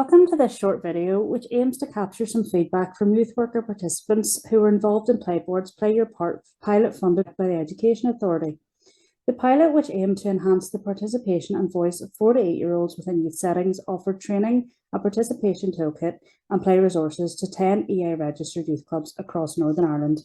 Welcome to this short video, which aims to capture some feedback from youth worker participants who were involved in Playboard's Play Your Part pilot funded by the Education Authority. The pilot, which aimed to enhance the participation and voice of 4 to 8-year-olds within youth settings, offered training, a participation toolkit and play resources to 10 EA registered youth clubs across Northern Ireland.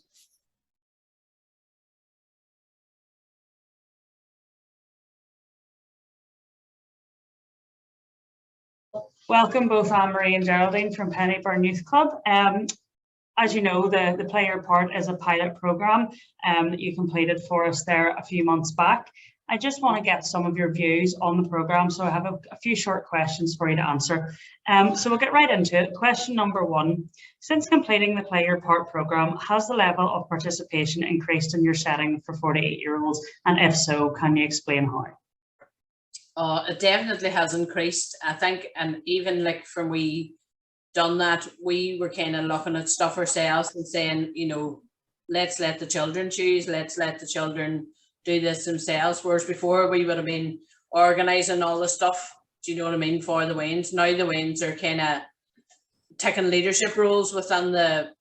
Welcome both Anne-Marie and Geraldine from Pennyburn Youth Club. As you know, the Play Your Part is a pilot programme that you completed for us there a few months back. I just want to get some of your views on the programme, so I have a few short questions for you to answer. So we'll get right into it. Question number 1. Since completing the Play Your Part programme, has the level of participation increased in your setting for 4 to 8-year-olds? And if so, can you explain how? It definitely has increased, I think, and even like from we done that, we were kind of looking at stuff ourselves and saying, you know, let's let the children choose, let's let the children do this themselves. Whereas before we would have been organising all the stuff, do you know what I mean, for the Wains. Now the Wains are kind of taking leadership roles within the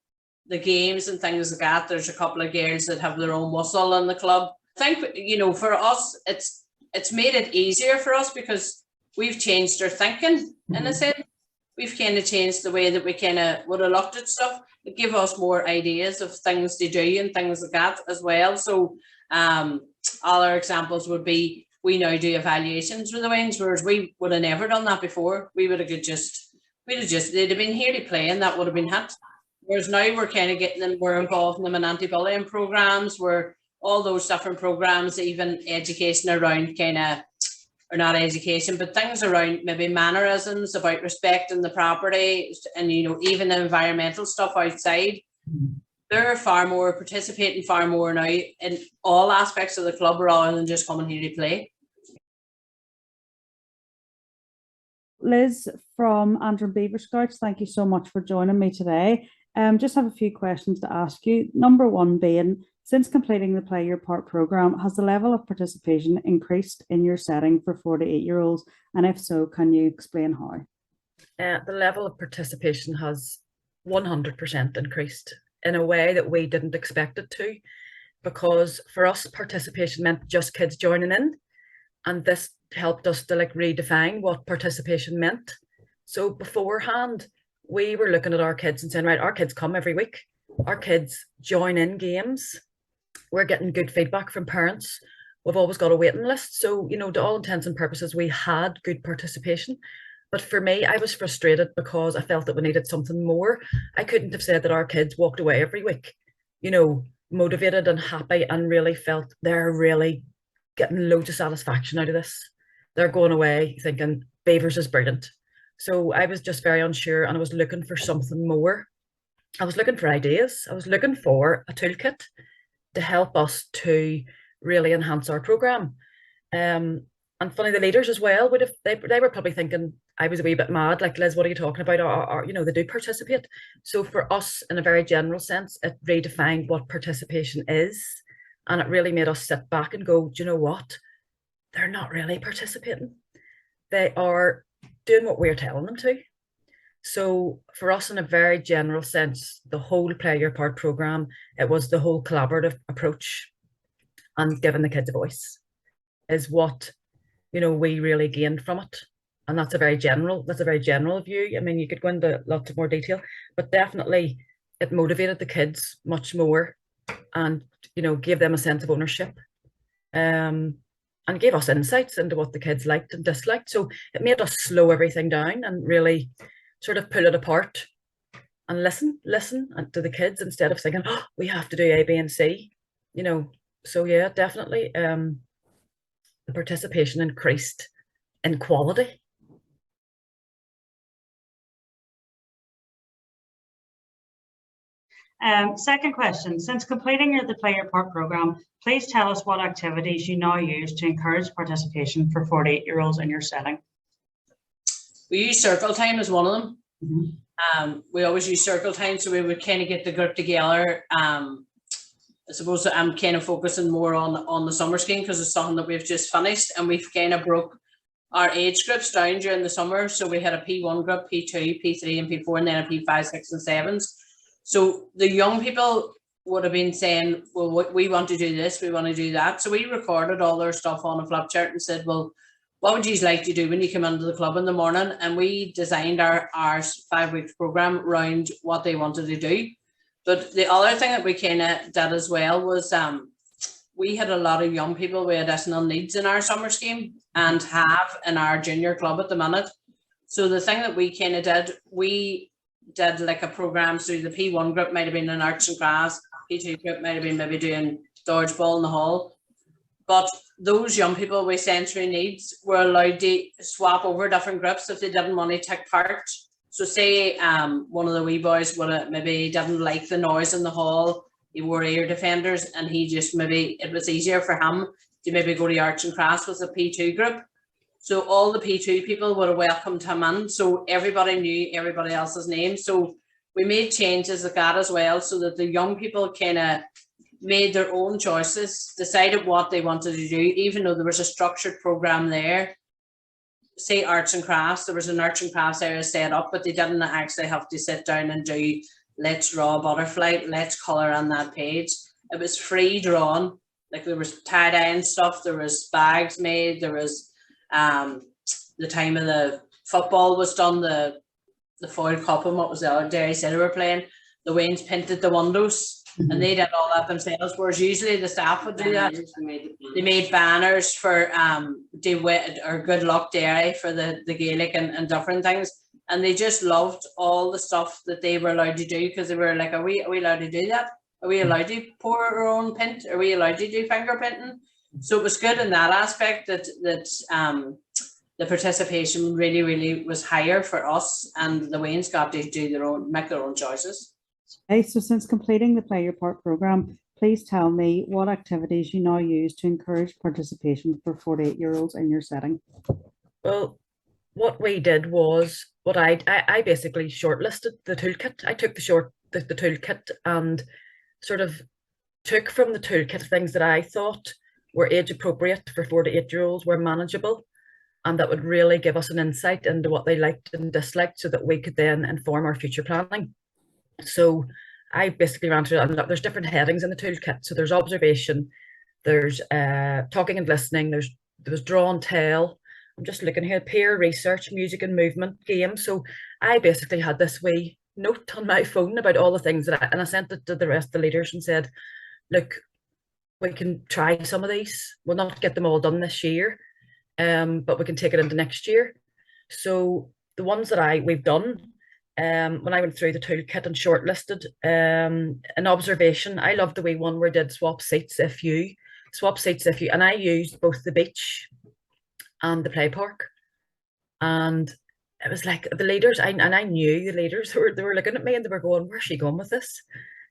games and things like that. There's a couple of girls that have their own whistle in the club. I think, you know, for us, it's made it easier for us because we've changed our thinking in a sense. We've kind of changed the way that we kind of would have looked at stuff. It give us more ideas of things to do and things like that as well. So other examples would be we now do evaluations with the Wains, whereas we would have never done that before. We would have they'd have been here to play and that would have been hit. Whereas now we're kind of getting them, we're involved in them in anti-bullying programs, where all those different programs, even education around kind of, or not education, but things around maybe mannerisms about respecting the property and, you know, even the environmental stuff outside. They're participating far more now in all aspects of the club rather than just coming here to play. Liz from Antrim Beaver Scouts, thank you so much for joining me today. Just have a few questions to ask you. Number 1 being, since completing the Play Your Part programme, has the level of participation increased in your setting for 4 to 8-year-olds? And if so, can you explain how? The level of participation has 100% increased in a way that we didn't expect it to, because for us, participation meant just kids joining in. And this helped us to redefine what participation meant. So beforehand, we were looking at our kids and saying, right, our kids come every week. Our kids join in games. We're getting good feedback from parents. We've always got a waiting list. So, you know, to all intents and purposes, we had good participation. But for me, I was frustrated because I felt that we needed something more. I couldn't have said that our kids walked away every week, you know, motivated and happy and really felt they're really getting loads of satisfaction out of this. They're going away thinking Beavers is brilliant. So I was just very unsure and I was looking for something more. I was looking for ideas. I was looking for a toolkit to help us to really enhance our programme. And funny, the leaders as well they were probably thinking I was a wee bit mad, like, Liz, what are you talking about? Or you know, they do participate. So for us, in a very general sense, it redefined what participation is, and it really made us sit back and go, do you know what? They're not really participating. They are doing what we're telling them to. So for us, in a very general sense, the whole Play Your Part programme, it was the whole collaborative approach and giving the kids a voice is what, you know, we really gained from it. And that's a very general view. I mean, you could go into lots of more detail, but definitely it motivated the kids much more and, you know, gave them a sense of ownership and gave us insights into what the kids liked and disliked. So it made us slow everything down and really sort of pull it apart and listen to the kids instead of thinking, oh, we have to do A, B, and C, you know. So yeah, definitely the participation increased in quality. Second question, since completing the Play Your Part programme, please tell us what activities you now use to encourage participation for 4 to 8-year-olds in your setting. We use circle time as one of them. We always use circle time, so we would kind of get the group together. I suppose I'm kind of focusing more on the summer scheme because it's something that we've just finished, and we've kind of broke our age groups down during the summer. So we had a P1 group, P2, P3 and P4, and then a P5, 6 and 7s. So the young people would have been saying, well, we want to do this, we want to do that. So we recorded all their stuff on a flip chart and said, well, what would you like to do when you come into the club in the morning? And we designed our 5 weeks program around what they wanted to do. But the other thing that we kind of did as well was we had a lot of young people with additional needs in our summer scheme and have in our junior club at the minute. So the thing that we kind of did, we did like a program through the P1 group, might have been an arts and crafts, P2 group might have been maybe doing dodgeball in the hall. But those young people with sensory needs were allowed to swap over different groups if they didn't want to take part. So say one of the wee boys would have maybe didn't like the noise in the hall, he wore ear defenders, and he just maybe it was easier for him to maybe go to arts and crafts with a P2 group. So all the P2 people would have welcomed him in. So everybody knew everybody else's name. So we made changes like that as well, so that the young people kind of made their own choices, decided what they wanted to do, even though there was a structured program there. Say arts and crafts, there was an arts and crafts area set up, but they didn't actually have to sit down and do, let's draw a butterfly, let's colour on that page. It was free drawn, like there was tie-dye and stuff, there was bags made, there was the time of the football was done, the foil cup and what was the other day, said they were playing, the Waynes painted the windows. And they did all that themselves, whereas usually the staff would do that. They made banners for good luck dairy for the Gaelic and different things. And they just loved all the stuff that they were allowed to do, because they were like, are we allowed to do that? Are we allowed to pour our own paint? Are we allowed to do finger painting? So it was good in that aspect that the participation really, really was higher for us, and the Waynes got to make their own choices. Okay, so since completing the Play Your Part program, please tell me what activities you now use to encourage participation for 48-year-olds in your setting. Well, what we did was I basically shortlisted the toolkit. I took the toolkit and sort of took from the toolkit things that I thought were age appropriate for 48-year-olds, were manageable, and that would really give us an insight into what they liked and disliked, so that we could then inform our future planning. So I basically ran through, and there's different headings in the toolkit. So there's observation, there's talking and listening, there was draw and tell. I'm just looking here, peer research, music and movement, games. So I basically had this wee note on my phone about all the things that and I sent it to the rest of the leaders and said, look, we can try some of these. We'll not get them all done this year, but we can take it into next year. So the ones that we've done, when I went through the toolkit and shortlisted, an observation, I loved the wee one where I did swap seats if you, and I used both the beach and the play park. And it was like the leaders, I knew the leaders, they were looking at me and they were going, where's she going with this?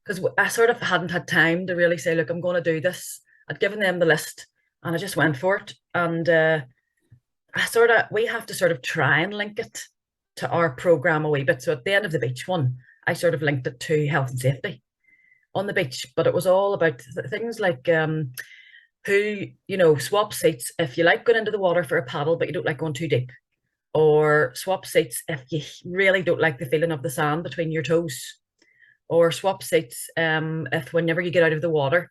Because I sort of hadn't had time to really say, look, I'm going to do this. I'd given them the list and I just went for it. And we have to sort of try and link it to our program a wee bit. So at the end of the beach one, I sort of linked it to health and safety on the beach, but it was all about things like swap seats if you like going into the water for a paddle but you don't like going too deep, or swap seats if you really don't like the feeling of the sand between your toes, or swap seats if whenever you get out of the water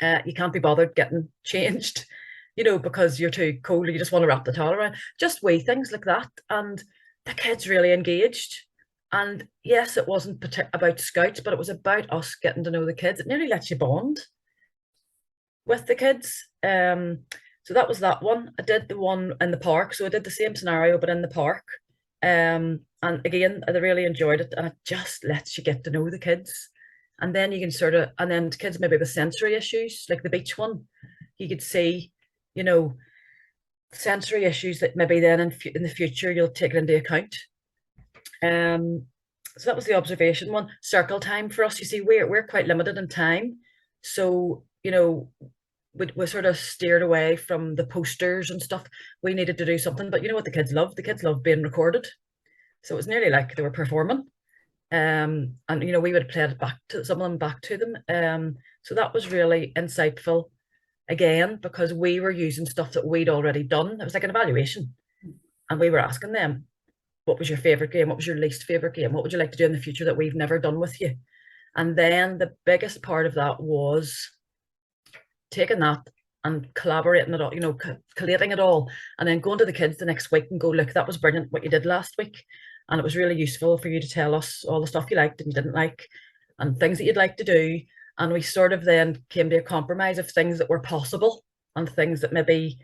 you can't be bothered getting changed, because you're too cold, you just want to wrap the towel around, just wee things like that. And the kids really engaged. And yes, it wasn't about scouts, but it was about us getting to know the kids. It nearly lets you bond with the kids. So that was that one. I did the one in the park. So I did the same scenario, but in the park. And again, I really enjoyed it. And it just lets you get to know the kids. And then you can and then kids maybe with sensory issues, like the beach one, you could see, sensory issues that maybe then in the future you'll take it into account. So that was the observation one. Circle time for us, you see, we're quite limited in time, so we sort of steered away from the posters and stuff. We needed to do something, but you know what the kids love being recorded, so it was nearly like they were performing. And we would have played it back to some of them, back to them. So that was really insightful. again, because we were using stuff that we'd already done. It was like an evaluation. And we were asking them, what was your favorite game? What was your least favorite game? What would you like to do in the future that we've never done with you? And then the biggest part of that was taking that and collaborating it all, you know, collating it all, and then going to the kids the next week and go, look, that was brilliant what you did last week. And it was really useful for you to tell us all the stuff you liked and you didn't like and things that you'd like to do. And we sort of then came to a compromise of things that were possible and things that maybe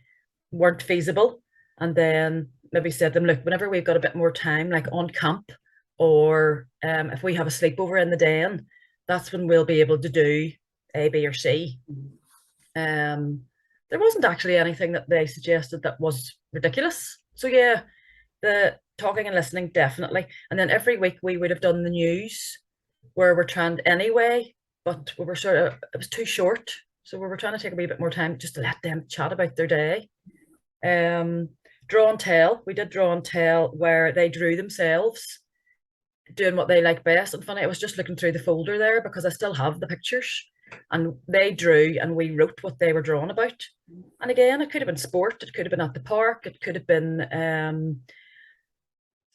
weren't feasible. And then maybe said to them, look, whenever we've got a bit more time, like on camp, or if we have a sleepover in the den, that's when we'll be able to do A, B, or C. There wasn't actually anything that they suggested that was ridiculous. So yeah, the talking and listening, definitely. And then every week we would have done the news where we're trying anyway, but we were sort of, it was too short. So we were trying to take a wee bit more time just to let them chat about their day. Draw and tell. We did draw and tell where they drew themselves doing what they like best. And funny, I was just looking through the folder there because I still have the pictures, and they drew and we wrote what they were drawn about. And again, it could have been sport, it could have been at the park, it could have been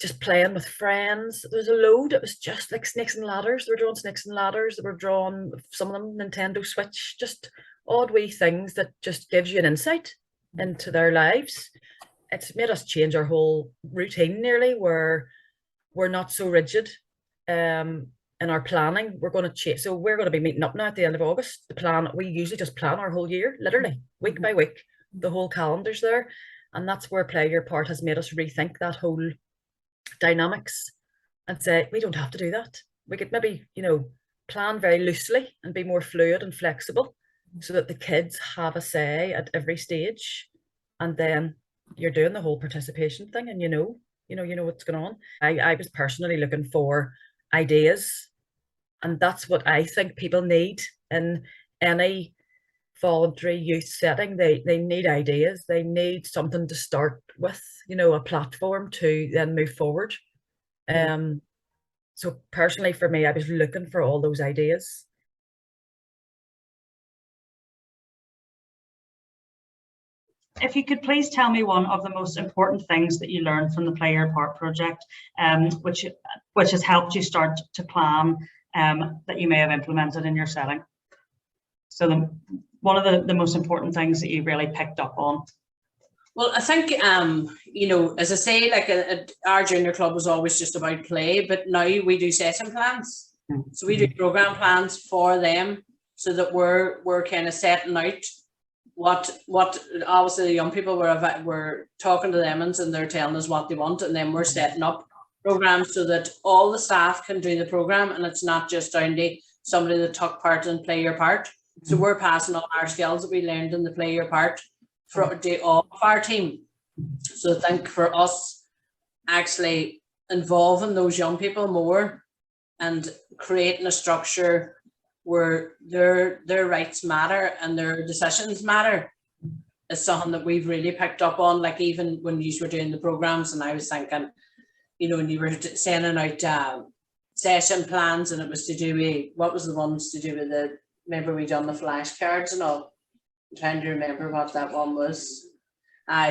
just playing with friends. There's a load. It was just like snakes and ladders. They were drawing snakes and ladders. They were drawing, some of them, Nintendo Switch, just odd wee things that just gives you an insight into their lives. It's made us change our whole routine nearly, where we're not so rigid in our planning. We're going to change. So we're going to be meeting up now at the end of August. The plan, we usually just plan our whole year, literally week by week. The whole calendar's there. And that's where Play Your Part has made us rethink that whole dynamics and say, we don't have to do that. We could maybe, you know, plan very loosely and be more fluid and flexible so that the kids have a say at every stage. And then you're doing the whole participation thing, and you know what's going on. I was personally looking for ideas, and that's what I think people need in any voluntary youth setting. They need ideas. They need something to start with, you know, a platform to then move forward. So personally for me, I was looking for all those ideas. If you could please tell me one of the most important things that you learned from the Play Your Part project, which has helped you start to plan, that you may have implemented in your setting. So one of the most important things that you really picked up on. Well, I think, you know, as I say, like our junior club was always just about play, but now we do session plans. So we do program plans for them, so that we're kind of setting out what obviously the young people were talking to them and they're telling us what they want, and then we're setting up programs so that all the staff can do the program, and it's not just down to somebody that took part in Play Your Part. So we're passing on our skills that we learned in the Play Your Part for all of our team. So I think for us, actually involving those young people more and creating a structure where their rights matter and their decisions matter is something that we've really picked up on. Like even when you were doing the programs, and I was thinking, you know, when you were sending out session plans, and it was to do with, what was the ones to do with the, remember we done the flashcards and all? I'm trying to remember what that one was.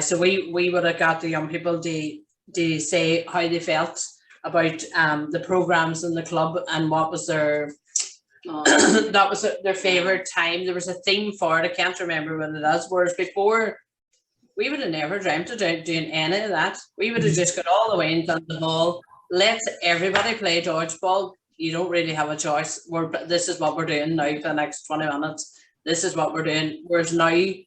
So we would have got the young people to say how they felt about the programs in the club and what was their that was their favorite time. There was a theme for it. I can't remember what it is. Whereas before, we would have never dreamt of doing any of that. We would have just got all the way into the hall. Let everybody play dodgeball. You don't really have a choice. This is what we're doing now for the next 20 minutes. This is what we're doing. Whereas now, I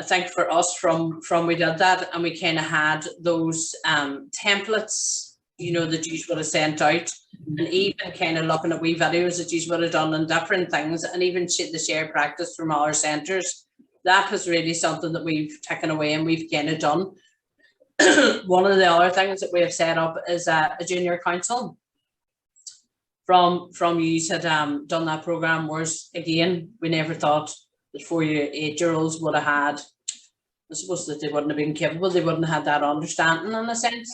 think for us, from we did that, and we kind of had those templates, you know, that you would have sent out, and even kind of looking at wee videos that you would have done and different things, and even the shared practice from our centres. That is really something that we've taken away and we've kind of done. One of the other things that we have set up is a junior council. From you had done that programme, whereas again, we never thought that 4 to 8 year olds would have had I suppose that they wouldn't have been capable, they wouldn't have had that understanding in a sense.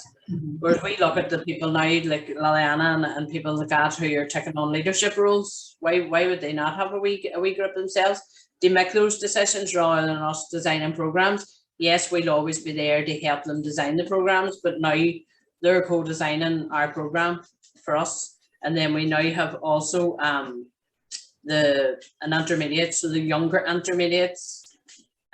Whereas we look at the people now, like Liliana and people like that who are taking on leadership roles, why would they not have a wee group themselves? They make those decisions rather than us designing programs. Yes, we'll always be there to help them design the programs, but now they're co-designing our program for us. And then we now have also an intermediate, so the younger intermediates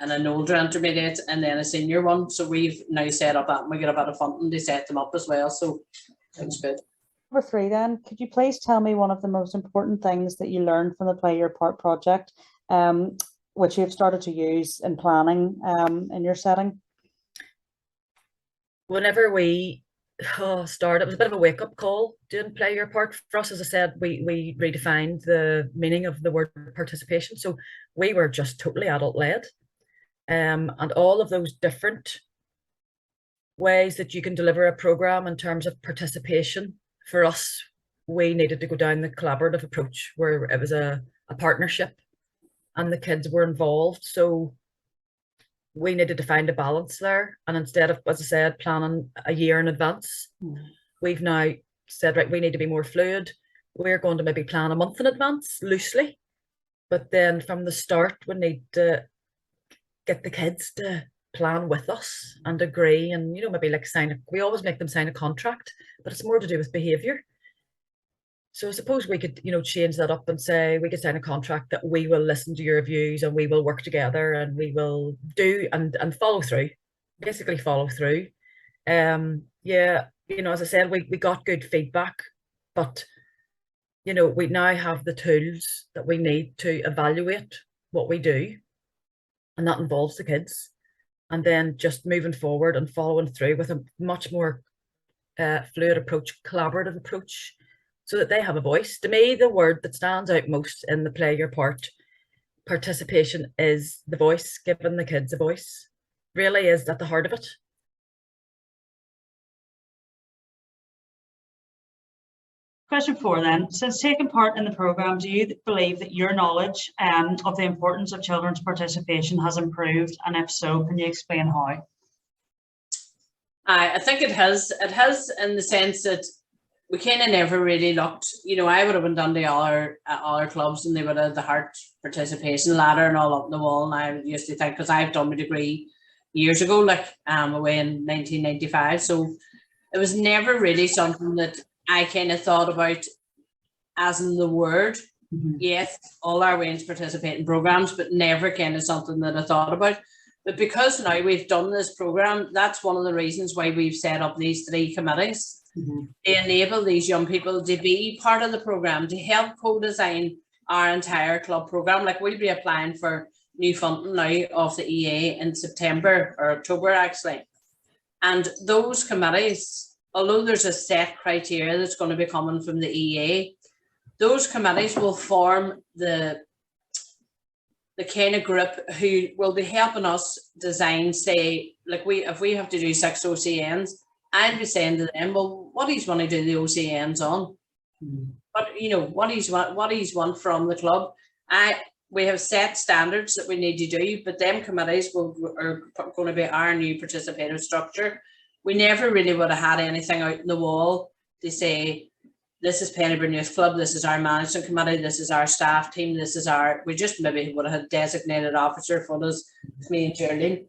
and an older intermediate, and then a senior one. So we've now set up that, and we get a bit of funding to set them up as well. So it's good. Number 3 then, could you please tell me one of the most important things that you learned from the Play Your Part project, which you've started to use in planning in your setting? Whenever we started, it was a bit of a wake-up call doing Play Your Part. For us, as I said, we redefined the meaning of the word participation. So we were just totally adult-led. And all of those different ways that you can deliver a program in terms of participation, for us, we needed to go down the collaborative approach where it was a partnership and the kids were involved. So we needed to find a balance there. And instead of, as I said, planning a year in advance, we've now said, right, we need to be more fluid. We're going to maybe plan a month in advance, loosely. But then from the start, we need to get the kids to plan with us and agree, and maybe like we always make them sign a contract, but it's more to do with behavior. So I suppose we could change that up and say we could sign a contract that we will listen to your views and we will work together and we will do and follow through, basically follow through. Yeah, as I said, we got good feedback, but we now have the tools that we need to evaluate what we do, and that involves the kids. And then just moving forward and following through with a much more fluid approach, collaborative approach, so that they have a voice. To me, the word that stands out most in the Play Your Part participation is the voice, giving the kids a voice. Really is at the heart of it. Question 4 then, since taking part in the programme, do you believe that your knowledge of the importance of children's participation has improved? And if so, can you explain how? I think it has in the sense that we kind of never really looked, I would have been done to other clubs and they would have the heart participation ladder and all up the wall. And I used to think, because I've done my degree years ago, like away in 1995. So it was never really something that I kind of thought about as in the word. Yes, all our ways participate in programs, but never kind of something that I thought about. But because now we've done this program, that's one of the reasons why we've set up these 3 committees to enable these young people to be part of the program, to help co-design our entire club program. Like we'll be applying for new funding now of the EA in September or October actually. And those committees, although there's a set criteria that's going to be coming from the EA, those committees will form the kind of group who will be helping us design, say, like if we have to do 6 OCNs, I'll be saying to them, well, what do you want to do the OCNs on? But what do you want from the club? We have set standards that we need to do, but them committees are going to be our new participative structure. We never really would have had anything out in the wall to say, this is Pennyburn Youth Club, this is our management committee, this is our staff team, we just maybe would have had a designated officer for us, me and Geraldine.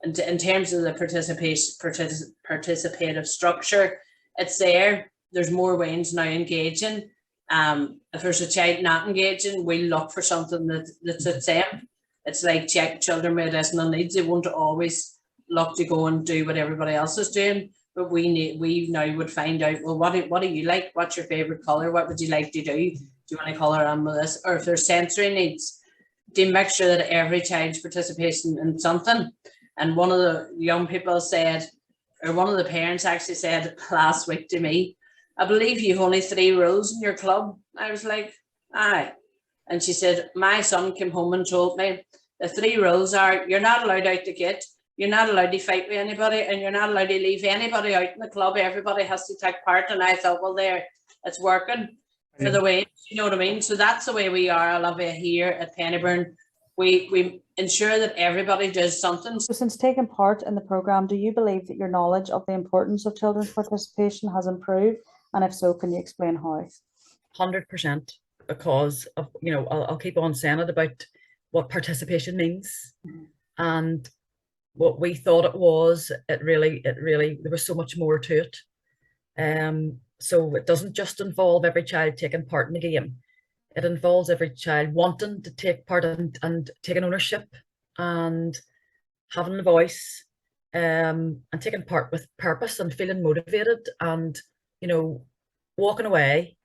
And in terms of the participative structure, it's there. There's more ways now engaging. If there's a child not engaging, we look for something that suits them. It's like children with additional needs. They won't always look to go and do what everybody else is doing. But we now would find out, well, what do you like? What's your favourite colour? What would you like to do? Do you want to colour on with this? Or if there's sensory needs, to make sure that every child's participating in something. And one of the young people said, or one of the parents actually said last week to me, I believe you've only 3 rules in your club. I was like, aye. And she said, my son came home and told me the 3 rules are, you're not allowed out the gate, you're not allowed to fight with anybody, and you're not allowed to leave anybody out in the club. Everybody has to take part. And I thought, well, it's working for the way, you know what I mean? So that's the way we are, Olivia, here at Pennyburn. we ensure that everybody does something. So since taking part in the programme, do you believe that your knowledge of the importance of children's participation has improved? And if so, can you explain how? 100%, because of, you know, I'll keep on saying it about what participation means and what we thought it was. It really, there was so much more to it. So it doesn't just involve every child taking part in the game. It involves every child wanting to take part and taking ownership and having a voice, and taking part with purpose and feeling motivated and, you know, walking away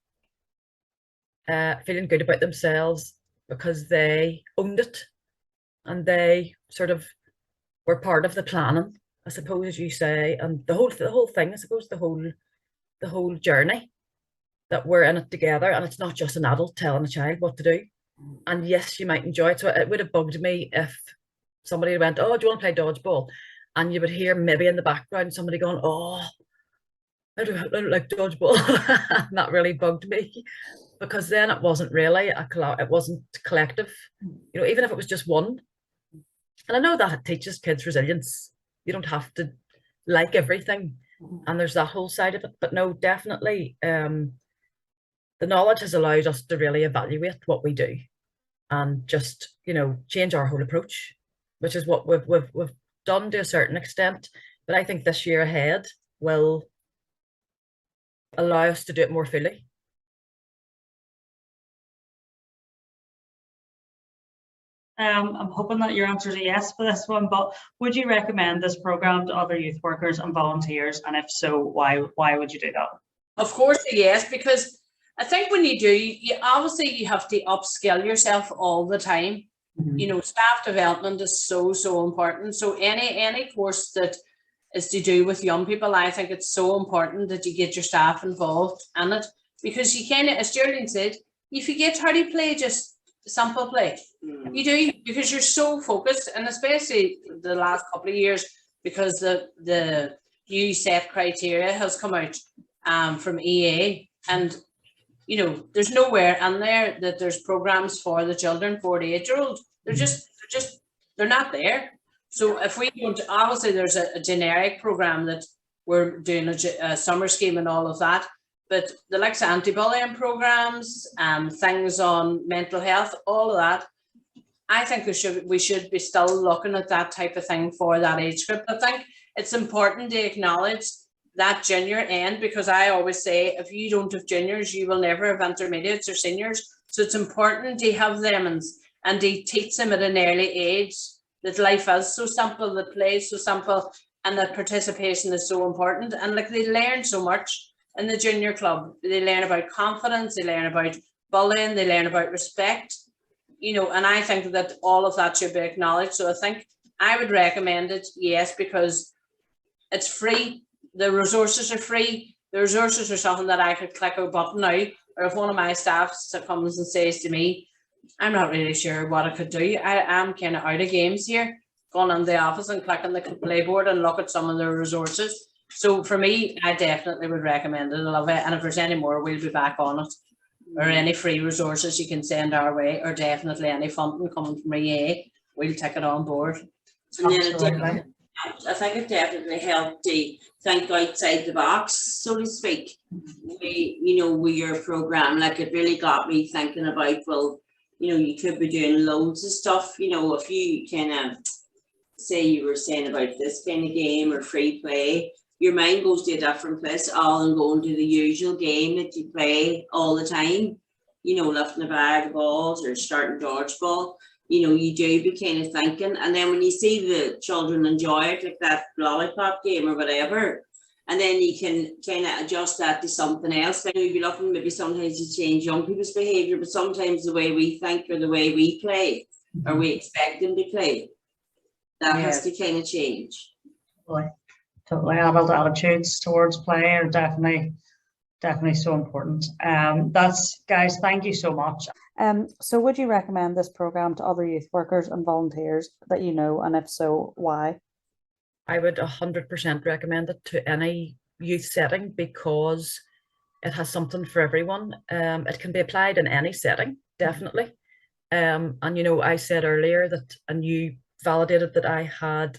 feeling good about themselves because they owned it and they sort of were part of the planning, I suppose, as you say, and the whole thing, I suppose, the whole journey, that we're in it together, and it's not just an adult telling a child what to do. And yes, you might enjoy it. So it would have bugged me if somebody went, "Oh, do you want to play dodgeball?" And you would hear maybe in the background somebody going, "Oh, I don't like dodgeball." And that really bugged me, because then it wasn't really it wasn't collective, you know, even if it was just one. And I know that it teaches kids resilience. You don't have to like everything, and there's that whole side of it. But no, definitely, the knowledge has allowed us to really evaluate what we do and just, you know, change our whole approach, which is what we've done to a certain extent. But I think this year ahead will allow us to do it more fully. I'm hoping that your answer is a yes for this one, but would you recommend this programme to other youth workers and volunteers? And if so, why would you do that? Of course, yes, because I think when you do, you obviously have to upskill yourself all the time. You know, staff development is so important. So any course that is to do with young people, I think it's so important that you get your staff involved in it, because you can, as Geraldine said, you forget how to play just simple play. You do, because you're so focused, and especially the last couple of years, because the new set criteria has come out from EA, and you know, there's nowhere in there that there's programs for the children 4 to 8 year old. They're not there. So if we don't, obviously there's a generic program that we're doing a summer scheme and all of that, but the likes of anti-bullying programs, things on mental health, all of that, I think we should be still looking at that type of thing for that age group. I think it's important to acknowledge that junior end, because I always say, if you don't have juniors, you will never have intermediates or seniors. So it's important to have them and to teach them at an early age that life is so simple, that play is so simple, and that participation is so important. And like, they learn so much in the junior club. They learn about confidence, they learn about bullying, they learn about respect, you know, and I think that all of that should be acknowledged. So I think I would recommend it, yes, because it's free. The resources are free. The resources are something that I could click a button now, or if one of my staff comes and says to me, I'm not really sure what I could do, I am kind of out of games here, going in the office and clicking the playboard and look at some of the resources. So for me, I definitely would recommend it. I love it. And if there's any more, we'll be back on it. Or any free resources you can send our way, or definitely any funding coming from EA, we'll take it on board. And then I think it definitely helped to think outside the box, so to speak. You know, with your program, like, it really got me thinking about, well, you know, you could be doing loads of stuff. You know, if you kind of say you were saying about this kind of game or free play, your mind goes to a different place, all and going to the usual game that you play all the time. You know, lifting a bag of balls or starting dodgeball. You know, you do be kind of thinking, and then when you see the children enjoy it, like that lollipop game or whatever, and then you can kind of adjust that to something else. Like, you'd be looking, maybe sometimes you change young people's behaviour, but sometimes the way we think or the way we play, or we expect them to play, that has to kind of change. Totally. Adult attitudes towards play are definitely so important. That's, guys, thank you so much. So would you recommend this programme to other youth workers and volunteers that you know, and if so, why? I would 100% recommend it to any youth setting, because it has something for everyone. It can be applied in any setting, definitely. And, you know, I said earlier that, and you validated that I had,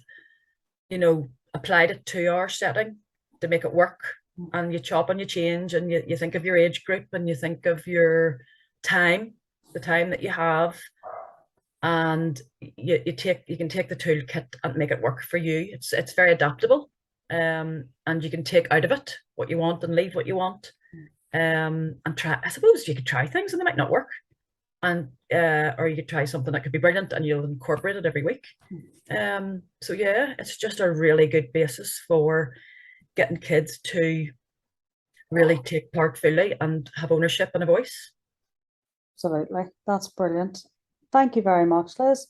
you know, applied it to our setting to make it work. And you chop and you change, and you think of your age group, and you think of your time, the time that you have, and you can take the toolkit and make it work for you. It's very adaptable, and you can take out of it what you want and leave what you want, and try. I suppose you could try things and they might not work, and or you could try something that could be brilliant and you'll incorporate it every week. So yeah, it's just a really good basis for getting kids to really take part fully and have ownership and a voice. Absolutely. That's brilliant. Thank you very much, Liz.